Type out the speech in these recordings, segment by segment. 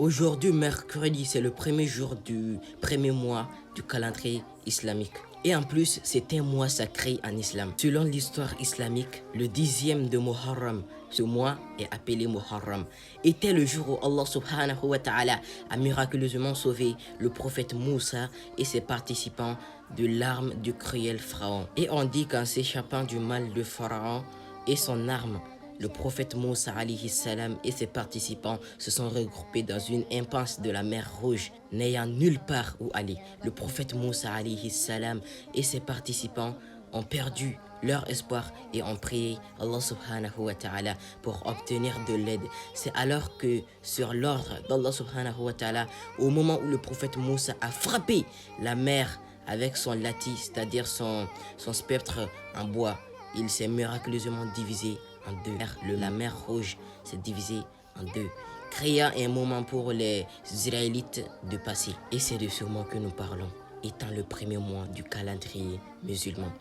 Aujourd'hui, mercredi, c'est le premier jour du premier mois du calendrier islamique. Et en plus, c'est un mois sacré en islam. Selon l'histoire islamique, le 10e de Muharram, ce mois est appelé Muharram, était le jour où Allah subhanahu wa ta'ala a miraculeusement sauvé le prophète Moussa et ses participants de l'arme du cruel pharaon. Et on dit qu'en s'échappant du mal de pharaon et son arme, le prophète Moussa alayhi salam et ses participants se sont regroupés dans une impasse de la mer Rouge, n'ayant nulle part où aller. Le prophète Moussa alayhi salam et ses participants ont perdu leur espoir et ont prié Allah subhanahu wa ta'ala pour obtenir de l'aide. C'est alors que, sur l'ordre d'Allah subhanahu wa ta'ala, au moment où le prophète Moussa a frappé la mer avec son lati, c'est-à-dire son sceptre en bois, il s'est miraculeusement divisé en deux. La mer Rouge s'est divisée en deux, créant un moment pour les Israélites de passer. Et c'est de ce mois que nous parlons, étant le premier mois du calendrier musulman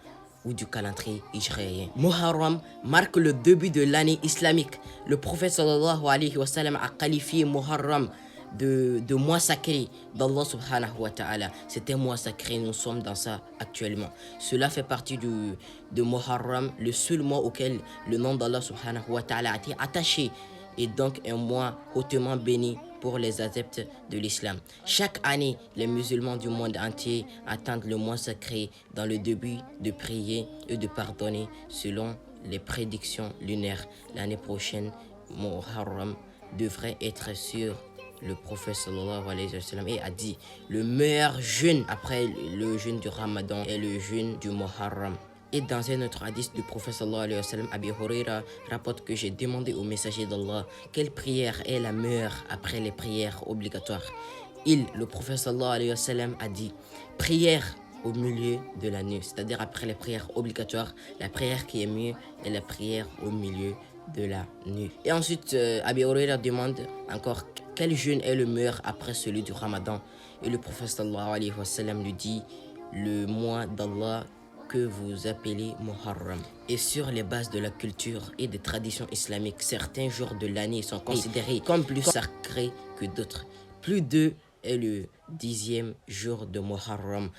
ou du calendrier israélien. Muharram marque le début de l'année islamique. Le prophète sallallahu alayhi wa sallam a qualifié Muharram de mois sacré d'Allah subhanahu wa ta'ala. C'est un mois sacré, nous sommes dans ça actuellement. Cela fait partie de Muharram, le seul mois auquel le nom d'Allah subhanahu wa ta'ala a été attaché, et donc un mois hautement béni pour les adeptes de l'islam. Chaque année, les musulmans du monde entier attendent le mois sacré dans le début de prier et de pardonner selon les prédictions lunaires. L'année prochaine, Muharram devrait être sur le prophète sallallahu alayhi wa sallam et a dit le meilleur jeûne après le jeûne du Ramadan est le jeûne du Muharram. Et dans un autre hadith du prophète sallallahu alayhi wa sallam, Abi Huraira rapporte que j'ai demandé au messager d'Allah quelle prière est la meilleure après les prières obligatoires. Le prophète sallallahu alayhi wa sallam a dit prière au milieu de la nuit, c'est-à-dire après les prières obligatoires, la prière qui est mieux est la prière au milieu de la nuit. Et ensuite, Abi Huraira demande encore quel jeûne est le meilleur après celui du Ramadan. Et le prophète sallallahu alayhi wa sallam lui dit le mois d'Allah que vous appelez Muharram. Et sur les bases de la culture et des traditions islamiques, certains jours de l'année sont considérés comme plus sacrés que d'autres. Plus d'eux est le 10e jour de Muharram.